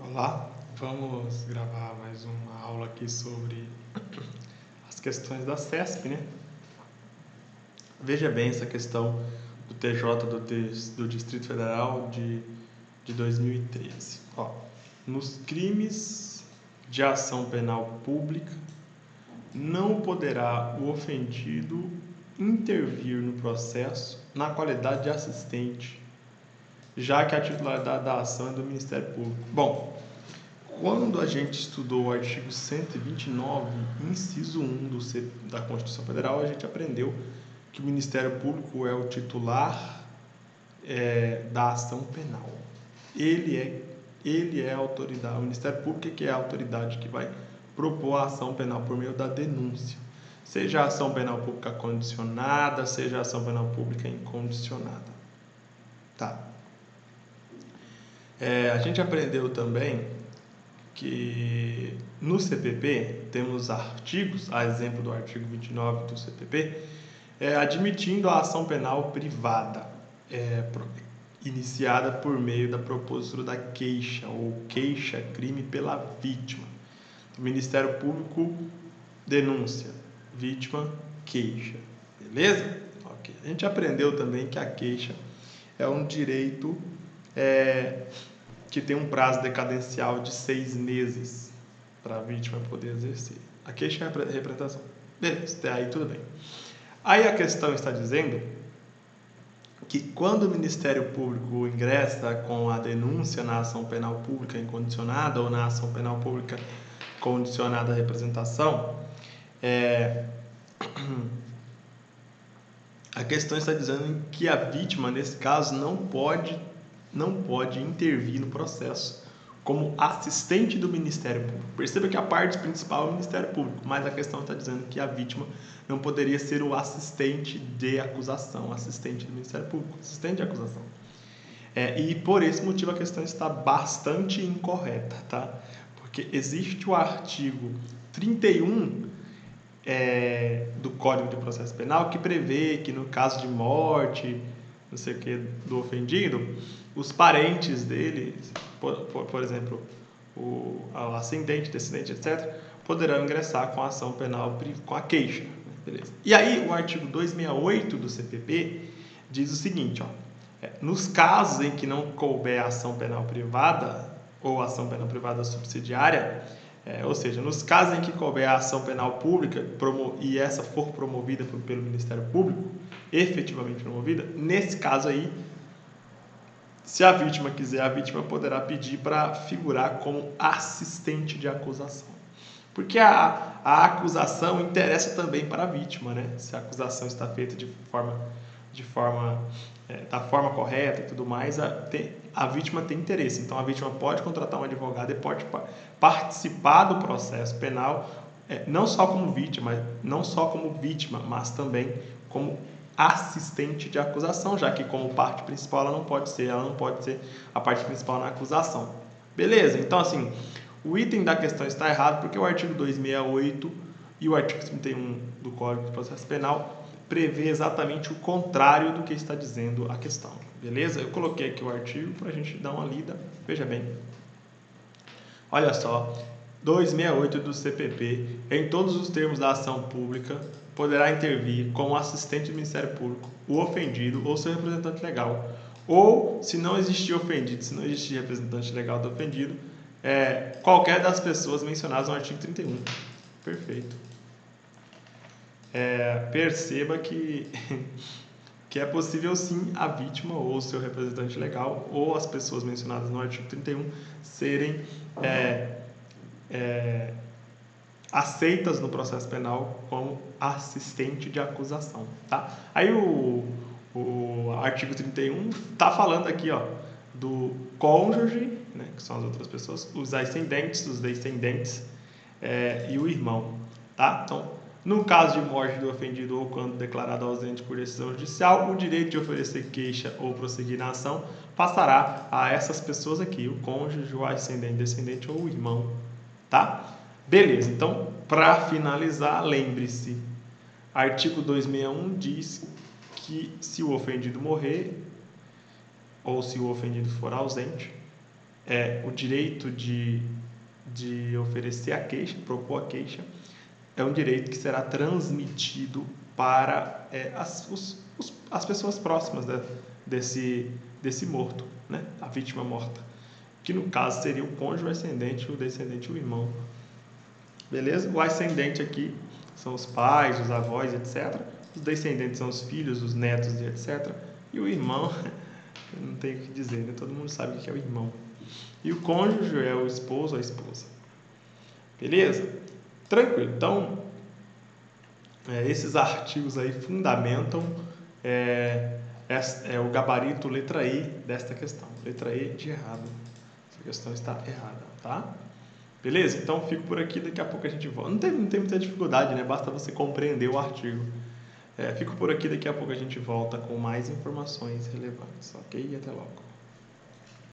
Olá, vamos gravar mais uma aula aqui sobre as questões da CESP, né? Veja bem essa questão do TJ do Distrito Federal de 2013. Nos crimes de ação penal pública, não poderá o ofendido intervir no processo na qualidade de assistente, já que a titularidade da ação é do Ministério Público. Bom, quando a gente estudou o artigo 129, inciso 1 da Constituição Federal, a gente aprendeu que o Ministério Público é o titular da ação penal. Ele é a autoridade, o Ministério Público que é a autoridade que vai propor a ação penal por meio da denúncia. Seja a ação penal pública condicionada, seja a ação penal pública incondicionada. Tá. A gente aprendeu também que no CPP temos artigos, a exemplo do artigo 29 do CPP, admitindo a ação penal privada, iniciada por meio da propositura da queixa ou queixa-crime pela vítima. O Ministério Público denúncia, vítima queixa. Beleza? Ok. A gente aprendeu também que a queixa é um direito que tem um prazo decadencial de 6 meses para a vítima poder exercer. A queixa é a representação. Beleza, até aí tudo bem. Aí a questão está dizendo que quando o Ministério Público ingressa com a denúncia na ação penal pública incondicionada ou na ação penal pública condicionada à representação, a questão está dizendo que a vítima, nesse caso, não pode intervir no processo como assistente do Ministério Público. Perceba que a parte principal é o Ministério Público, mas a questão está dizendo que a vítima não poderia ser o assistente de acusação, assistente do Ministério Público, assistente de acusação. E por esse motivo a questão está bastante incorreta, tá? Porque existe o artigo 31 do Código de Processo Penal que prevê que no caso de morte, não sei o que, do ofendido, os parentes dele, por exemplo, o ascendente, descendente, etc., poderão ingressar com a ação penal, com a queixa. Beleza. E aí, o artigo 268 do CPP diz o seguinte, nos casos em que não couber ação penal privada ou ação penal privada subsidiária, ou seja, nos casos em que couber a ação penal pública e essa for promovida pelo Ministério Público, efetivamente promovida, nesse caso aí, se a vítima quiser, a vítima poderá pedir para figurar como assistente de acusação. Porque a acusação interessa também para a vítima, né? Se a acusação está feita da forma correta e tudo mais, a vítima tem interesse. Então a vítima pode contratar um advogado e pode participar do processo penal, não só como vítima, mas também como assistente de acusação, já que como parte principal ela não pode ser a parte principal na acusação. Beleza? Então assim, o item da questão está errado porque o artigo 268 e o artigo 31 do Código de Processo Penal prevê exatamente o contrário do que está dizendo a questão. Beleza? Eu coloquei aqui o artigo para a gente dar uma lida. Veja bem. Olha só. 268 do CPP, em todos os termos da ação pública, poderá intervir como assistente do Ministério Público o ofendido ou seu representante legal. Ou, se não existir ofendido, se não existir representante legal do ofendido, qualquer das pessoas mencionadas no artigo 31. Perfeito. Perceba que é possível sim a vítima ou o seu representante legal ou as pessoas mencionadas no artigo 31 serem aceitas no processo penal como assistente de acusação, tá? Aí o artigo 31 está falando aqui, do cônjuge, né, que são as outras pessoas, os ascendentes, os descendentes e o irmão, tá? Então, no caso de morte do ofendido ou quando declarado ausente por decisão judicial, o direito de oferecer queixa ou prosseguir na ação passará a essas pessoas aqui, o cônjuge, o ascendente, descendente ou o irmão, tá? Beleza, então, para finalizar, lembre-se, artigo 261 diz que se o ofendido morrer ou se o ofendido for ausente, o direito de oferecer a queixa, propor a queixa, é um direito que será transmitido para as pessoas próximas desse morto, né? A vítima morta, que no caso seria o cônjuge, o ascendente, o descendente e o irmão. Beleza? O ascendente aqui são os pais, os avós, etc. Os descendentes são os filhos, os netos e etc. E o irmão, eu não tenho o que dizer, né? Todo mundo sabe o que é o irmão. E o cônjuge é o esposo ou a esposa. Beleza? Tranquilo. Então, esses artigos aí fundamentam o gabarito letra E desta questão. Letra E de errado. Essa questão está errada, tá? Beleza? Então, fico por aqui. Daqui a pouco a gente volta. Não tem muita dificuldade, né? Basta você compreender o artigo. Fico por aqui. Daqui a pouco a gente volta com mais informações relevantes. Ok? E até logo.